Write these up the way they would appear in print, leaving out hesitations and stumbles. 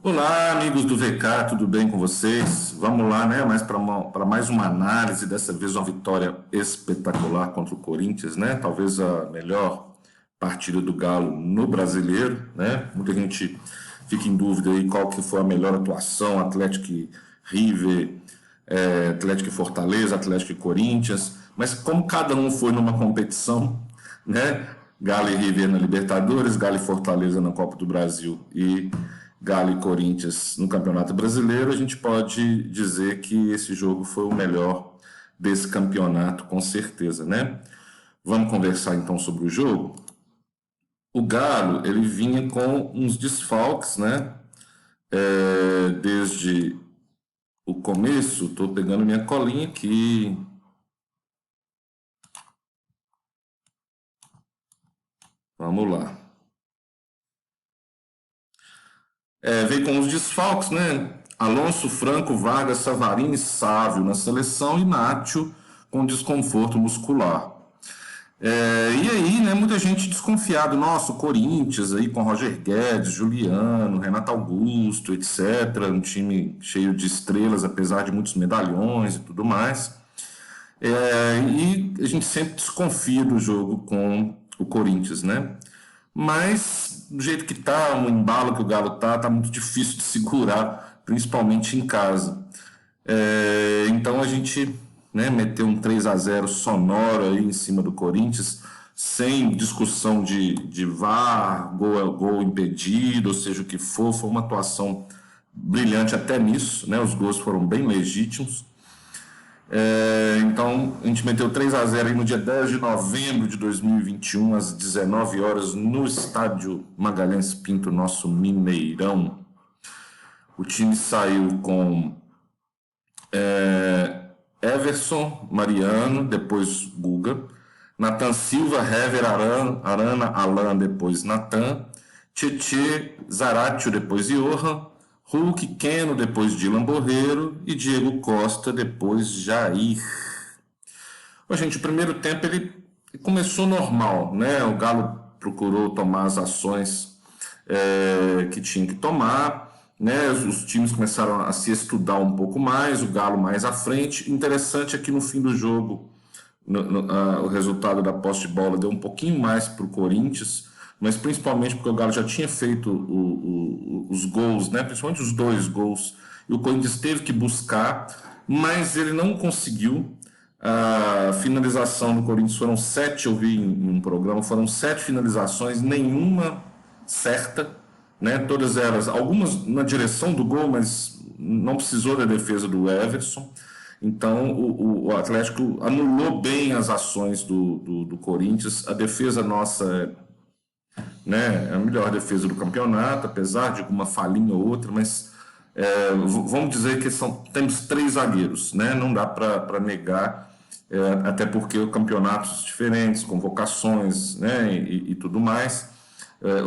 Olá, amigos do VK, tudo bem com vocês? Vamos lá, né? Para mais uma análise, dessa vez uma vitória espetacular contra o Corinthians, né? Talvez a melhor partida do Galo no Brasileiro, né? Muita gente fica em dúvida aí qual que foi a melhor atuação, Atlético e River, Atlético e Fortaleza, Atlético e Corinthians, mas como cada um foi numa competição, né? Galo e River na Libertadores, Galo e Fortaleza na Copa do Brasil e Galo e Corinthians no Campeonato Brasileiro, a gente pode dizer que esse jogo foi o melhor desse campeonato, com certeza, né? Vamos conversar então sobre o jogo. O Galo, ele vinha com uns desfalques, né? Desde o começo, estou pegando minha colinha aqui. Vamos lá. Veio com os desfalques, né? Alonso, Franco, Vargas, Savarino e Sávio na seleção e Nacho com desconforto muscular. E aí, né, muita gente desconfiado, nossa, o Corinthians aí com Roger Guedes, Juliano, Renato Augusto, etc. Um time cheio de estrelas, apesar de muitos medalhões e tudo mais. E a gente sempre desconfia do jogo com o Corinthians, né? Mas do jeito que tá, o embalo que o Galo tá muito difícil de segurar, principalmente em casa. Então a gente, né, meteu um 3-0 sonoro aí em cima do Corinthians, sem discussão de VAR, gol impedido, ou seja o que for, foi uma atuação brilhante até nisso, né? Os gols foram bem legítimos. Então, a gente meteu 3-0 aí no dia 10 de novembro de 2021, às 19 horas, no estádio Magalhães Pinto, nosso Mineirão. O time saiu com Everson, Mariano, depois Guga, Nathan Silva, Hever, Arana, Alan, depois Nathan, Tietê, Zaratio, depois Johan, Hulk, Keno, depois Dylan Borreiro e Diego Costa, depois Jair. Bom, gente, o primeiro tempo ele começou normal, né? O Galo procurou tomar as ações que tinha que tomar, né? Os times começaram a se estudar um pouco mais, o Galo mais à frente. Interessante é que no fim do jogo o resultado da posse de bola deu um pouquinho mais para o Corinthians, mas principalmente porque o Galo já tinha feito os gols, né? Principalmente os dois gols, e o Corinthians teve que buscar, mas ele não conseguiu. A finalização do Corinthians foram 7, eu vi em um programa, foram 7 finalizações, nenhuma certa, né? Todas elas, algumas na direção do gol, mas não precisou da defesa do Everson. Então o Atlético anulou bem as ações do Corinthians. A defesa nossa é a melhor defesa do campeonato, apesar de uma falhinha ou outra, mas vamos dizer que temos 3 zagueiros, né? Não dá para negar, até porque campeonatos diferentes, convocações, né? E tudo mais.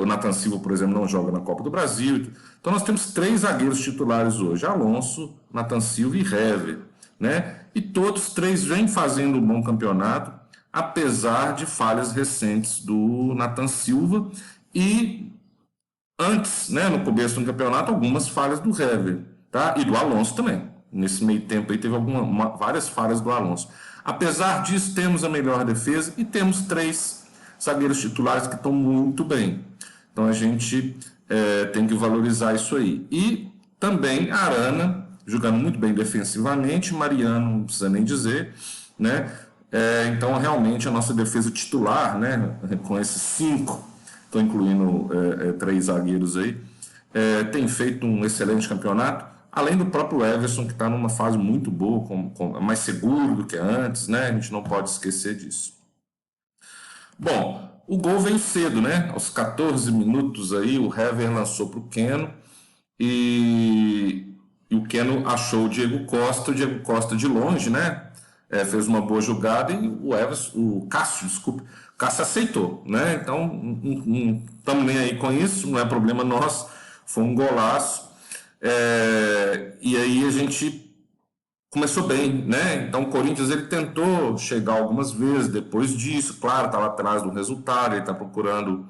O Nathan Silva, por exemplo, não joga na Copa do Brasil. Então nós temos 3 zagueiros titulares hoje: Alonso, Nathan Silva e Hever, né? E todos 3 vêm fazendo um bom campeonato, apesar de falhas recentes do Nathan Silva e antes, né, no começo do campeonato, algumas falhas do Hever, tá? E do Alonso também. Nesse meio tempo aí teve várias falhas do Alonso. Apesar disso, temos a melhor defesa e temos 3 zagueiros titulares que estão muito bem. Então a gente tem que valorizar isso aí. E também a Arana, jogando muito bem defensivamente, Mariano, não precisa nem dizer, né? Então realmente a nossa defesa titular, né, com esses 5, estou incluindo 3 zagueiros aí, tem feito um excelente campeonato, além do próprio Everson, que está numa fase muito boa, mais seguro do que antes, né? A gente não pode esquecer disso. Bom, o gol veio cedo, né? Aos 14 minutos aí, o Hever lançou para o Keno e o Keno achou o Diego Costa de longe, né? Fez uma boa jogada e o Cássio aceitou, né? Então não estamos nem aí com isso, não é problema nosso, foi um golaço. E aí a gente começou bem, né? Então o Corinthians ele tentou chegar algumas vezes depois disso, claro, estava atrás do resultado, ele está procurando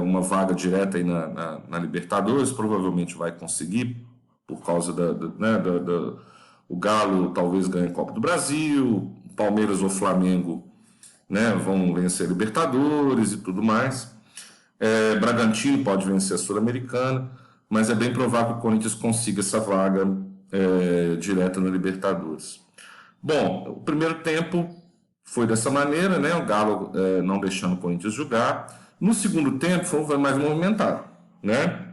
uma vaga direta aí na Libertadores, provavelmente vai conseguir, por causa o Galo talvez ganhe a Copa do Brasil, Palmeiras ou Flamengo, né, vão vencer a Libertadores e tudo mais. Bragantino pode vencer a Sul-Americana, mas é bem provável que o Corinthians consiga essa vaga direta na Libertadores. Bom, o primeiro tempo foi dessa maneira, né? O Galo não deixando o Corinthians jogar. No segundo tempo foi mais movimentado, né?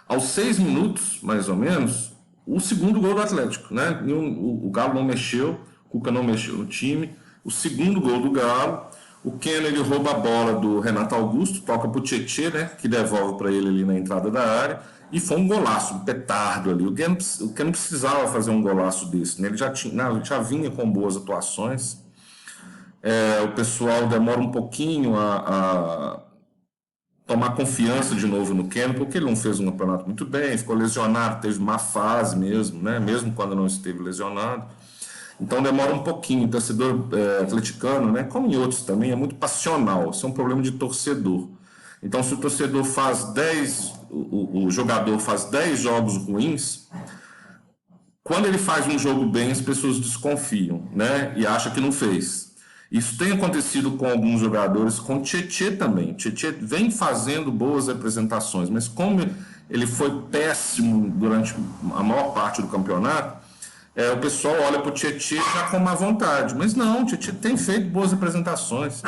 Aos 6 minutos, mais ou menos, o segundo gol do Atlético, né? O Galo não mexeu, o Cuca não mexeu no time. O segundo gol do Galo, o Keno ele rouba a bola do Renato Augusto, toca pro Tietê, né? Que devolve para ele ali na entrada da área. E foi um golaço, um petardo ali. O Keno precisava fazer um golaço desse, né? Ele já vinha com boas atuações. O pessoal demora um pouquinho a tomar confiança de novo no Keno, porque ele não fez um campeonato muito bem, ficou lesionado, teve má fase mesmo, né? Mesmo quando não esteve lesionado. Então demora um pouquinho. O torcedor atleticano, né, como em outros também, é muito passional. Isso é um problema de torcedor. Então, se o torcedor faz 10, o jogador faz 10 jogos ruins, quando ele faz um jogo bem, as pessoas desconfiam, né? E acham que não fez. Isso tem acontecido com alguns jogadores, com o Tietê também. O Tietê vem fazendo boas apresentações, mas como ele foi péssimo durante a maior parte do campeonato, o pessoal olha para o Tietê já com má vontade. Mas não, o Tietê tem feito boas apresentações.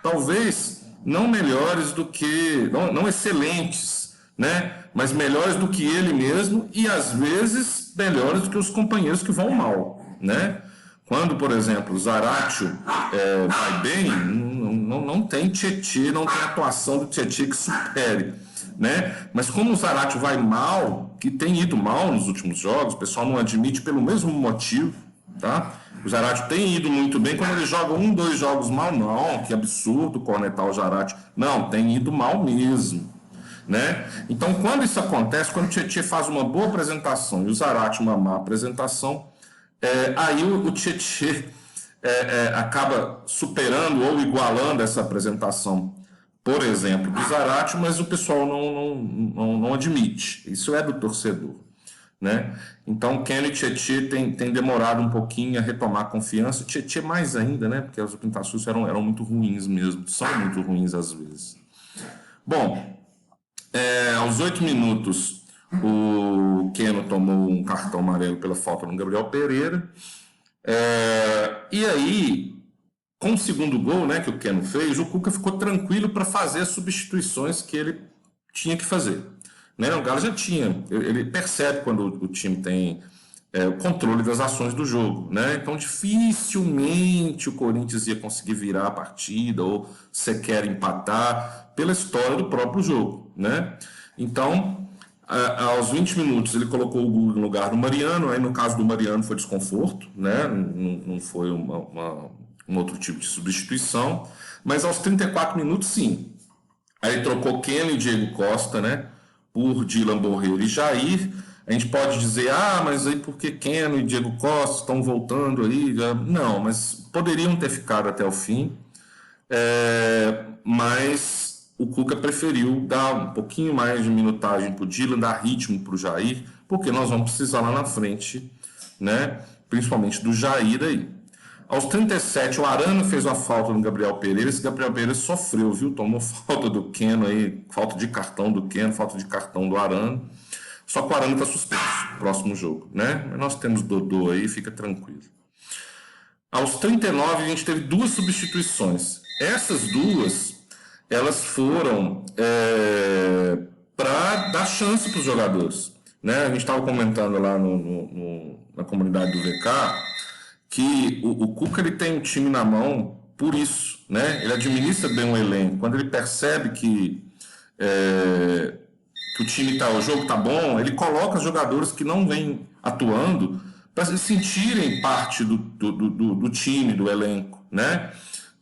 Talvez não melhores do que... Não excelentes, né? Mas melhores do que ele mesmo e, às vezes, melhores do que os companheiros que vão mal, né? Quando, por exemplo, o Zaratio vai bem, não tem Tietê, não tem atuação do Tietê que supere, né? Mas como o Zaratio vai mal, que tem ido mal nos últimos jogos, o pessoal não admite pelo mesmo motivo, tá? O Zaratio tem ido muito bem, quando ele joga 1, 2 jogos mal, não, que absurdo cornetar o Zaratio. Não, tem ido mal mesmo, né? Então, quando isso acontece, quando o Tietê faz uma boa apresentação e o Zaratio uma má apresentação, aí o Tietê acaba superando ou igualando essa apresentação, por exemplo, do Zaratio, mas o pessoal não admite. Isso é do torcedor, né? Então, Keno e Tietê tem demorado um pouquinho a retomar a confiança. Tietê mais ainda, né? Porque as apresentações eram muito ruins mesmo, são muito ruins às vezes. Bom, aos 8 minutos, o Keno tomou um cartão amarelo pela falta no Gabriel Pereira. E aí, com o segundo gol, né, que o Keno fez, o Cuca ficou tranquilo para fazer as substituições que ele tinha que fazer, né? O Galo já tinha, ele percebe quando o time tem o controle das ações do jogo, né? Então dificilmente o Corinthians ia conseguir virar a partida ou sequer empatar pela história do próprio jogo, né? Então, aos 20 minutos ele colocou o Guga no lugar do Mariano. Aí no caso do Mariano foi desconforto, né? Não foi um outro tipo de substituição, mas aos 34 minutos sim. Aí trocou Keno e Diego Costa, né, por Dylan Borreiro e Jair. A gente pode dizer, mas aí por que Keno e Diego Costa estão voltando aí? Não, mas poderiam ter ficado até o fim, mas o Cuca preferiu dar um pouquinho mais de minutagem para o Dylan, dar ritmo para o Jair, porque nós vamos precisar lá na frente, né, principalmente do Jair aí. Aos 37, o Arana fez uma falta no Gabriel Pereira. Esse Gabriel Pereira sofreu, viu? Tomou falta do Keno aí, falta de cartão do Keno, falta de cartão do Arana. Só que o Arana está suspenso no próximo jogo, né? Mas nós temos Dodô aí, fica tranquilo. Aos 39, a gente teve 2 substituições. Essas 2, elas foram para dar chance para os jogadores, né? A gente estava comentando lá na comunidade do VK que o Cuca ele tem um time na mão por isso, né? Ele administra bem o elenco. Quando ele percebe que o time o jogo tá bom, ele coloca jogadores que não vêm atuando para se sentirem parte do time, do elenco, né?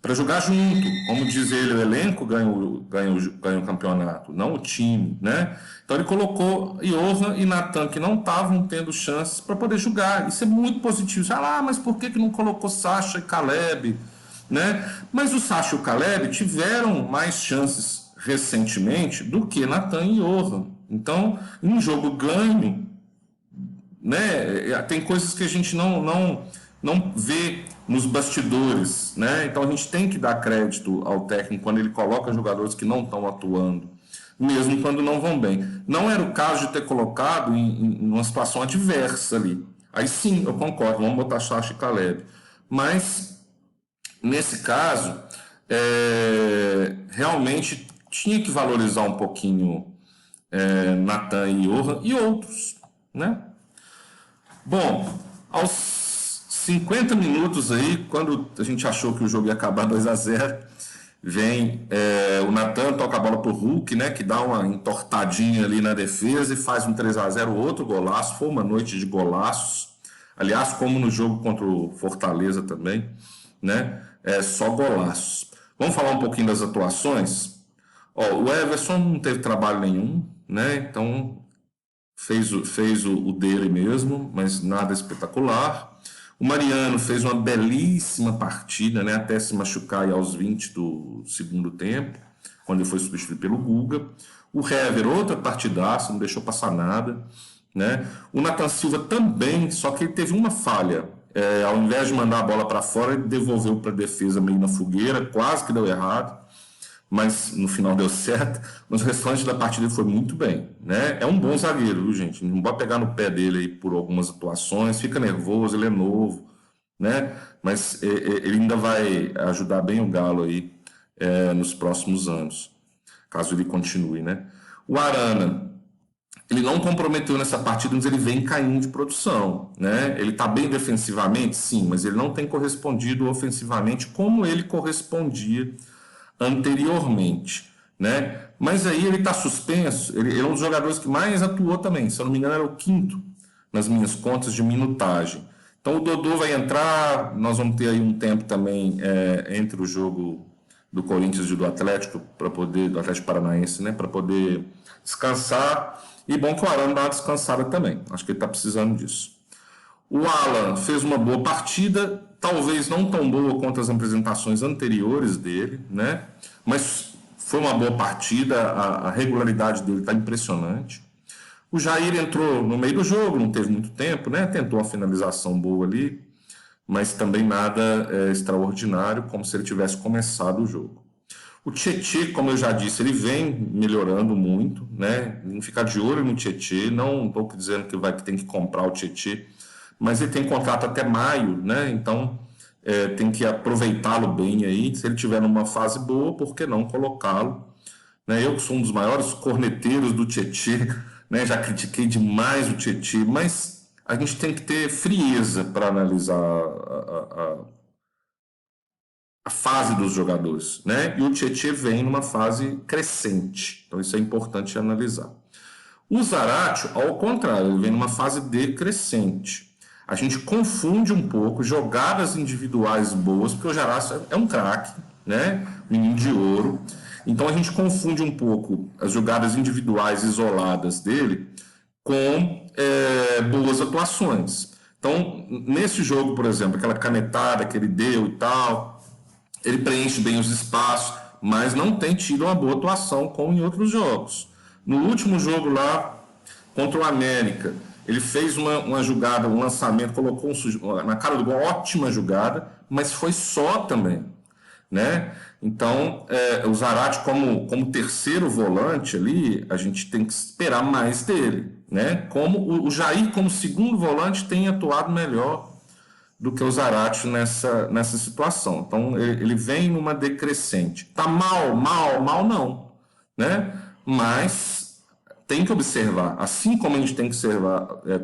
Para jogar junto. Como diz ele, o elenco ganha o campeonato, não o time, né? Então ele colocou Johan e Natan, que não estavam tendo chances para poder jogar. Isso é muito positivo. Mas por que não colocou Sacha e Caleb, né? Mas o Sacha e o Caleb tiveram mais chances recentemente do que Natan e Johan. Então, em um jogo ganho, né, tem coisas que a gente não vê nos bastidores, né? Então a gente tem que dar crédito ao técnico quando ele coloca jogadores que não estão atuando, mesmo quando não vão bem. Não era o caso de ter colocado em uma situação adversa ali. Aí sim, eu concordo, vamos botar Chacha e Caleb. Mas, nesse caso, realmente tinha que valorizar um pouquinho Natan e Johan e outros, né? Bom, aos 50 minutos aí, quando a gente achou que o jogo ia acabar 2-0, vem o Natan, toca a bola pro Hulk, né, que dá uma entortadinha ali na defesa e faz um 3-0, outro golaço. Foi uma noite de golaços. Aliás, como no jogo contra o Fortaleza também, né? Só golaços. Vamos falar um pouquinho das atuações? Ó, o Everson não teve trabalho nenhum, né? Então fez o dele mesmo, mas nada espetacular. O Mariano fez uma belíssima partida, né, até se machucar aí aos 20 do segundo tempo, quando ele foi substituído pelo Guga. O Hever, outra partidaça, não deixou passar nada, né? O Nathan Silva também, só que ele teve uma falha. Ao invés de mandar a bola para fora, ele devolveu para a defesa meio na fogueira, quase que deu errado, mas no final deu certo. Mas o restante da partida foi muito bem, né? É um bom zagueiro, viu, gente? Não pode pegar no pé dele aí por algumas atuações, fica nervoso, ele é novo, né? Mas ele ainda vai ajudar bem o Galo aí nos próximos anos, caso ele continue, né? O Arana, ele não comprometeu nessa partida, mas ele vem caindo de produção, né? Ele tá bem defensivamente, sim, mas ele não tem correspondido ofensivamente como ele correspondia anteriormente, né? Mas aí ele está suspenso, ele é um dos jogadores que mais atuou também, se eu não me engano era o quinto nas minhas contas de minutagem. Então o Dodô vai entrar, nós vamos ter aí um tempo também entre o jogo do Corinthians e do Atlético, do Atlético Paranaense, né, para poder descansar, e bom que o Arana dá uma descansada também, acho que ele está precisando disso. O Alan fez uma boa partida, talvez não tão boa quanto as apresentações anteriores dele, né? Mas foi uma boa partida, a regularidade dele está impressionante. O Jair entrou no meio do jogo, não teve muito tempo, né? Tentou uma finalização boa ali, mas também nada extraordinário, como se ele tivesse começado o jogo. O Tietê, como eu já disse, ele vem melhorando muito, né? Não ficar de olho no Tietê, não estou dizendo que tem que comprar o Tietê, mas ele tem contrato até maio, né? Então tem que aproveitá-lo bem aí. Se ele tiver numa fase boa, por que não colocá-lo? Né? Eu que sou um dos maiores corneteiros do Tietê, né? Já critiquei demais o Tietê, mas a gente tem que ter frieza para analisar a fase dos jogadores, né? E o Tietê vem numa fase crescente, então isso é importante analisar. O Zaratio, ao contrário, ele vem numa fase decrescente. A gente confunde um pouco jogadas individuais boas, porque o Zaratio é um craque, né? Menino de ouro. Então a gente confunde um pouco as jogadas individuais isoladas dele com boas atuações. Então, nesse jogo, por exemplo, aquela canetada que ele deu e tal, ele preenche bem os espaços, mas não tem tido uma boa atuação como em outros jogos. No último jogo lá, contra o América, ele fez uma jogada, um lançamento, colocou na cara do gol, ótima jogada, mas foi só também, né? Então, o Zarate como terceiro volante ali, a gente tem que esperar mais dele, né? Como o Jair, como segundo volante, tem atuado melhor do que o Zarate nessa situação. Então, ele vem numa decrescente. Tá mal não, né? Mas tem que observar, assim como a gente tem que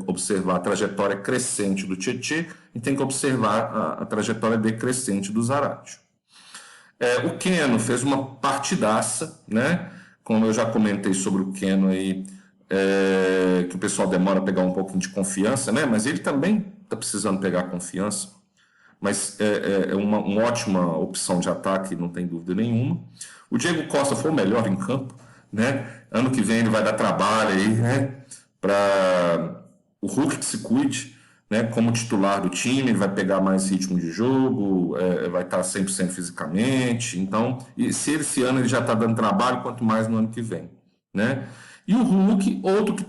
observar a trajetória crescente do Tietê, a gente tem que observar a trajetória decrescente do Zarate. O Keno fez uma partidaça, né? Como eu já comentei sobre o Keno aí, que o pessoal demora a pegar um pouquinho de confiança, né? Mas ele também está precisando pegar confiança. Mas é uma ótima opção de ataque, não tem dúvida nenhuma. O Diego Costa foi o melhor em campo, né? Ano que vem ele vai dar trabalho aí, né? Para o Hulk que se cuide, né, como titular do time, ele vai pegar mais ritmo de jogo, vai estar 100% fisicamente. Então, e se esse ano ele já está dando trabalho, quanto mais no ano que vem, né? E o Hulk, outro que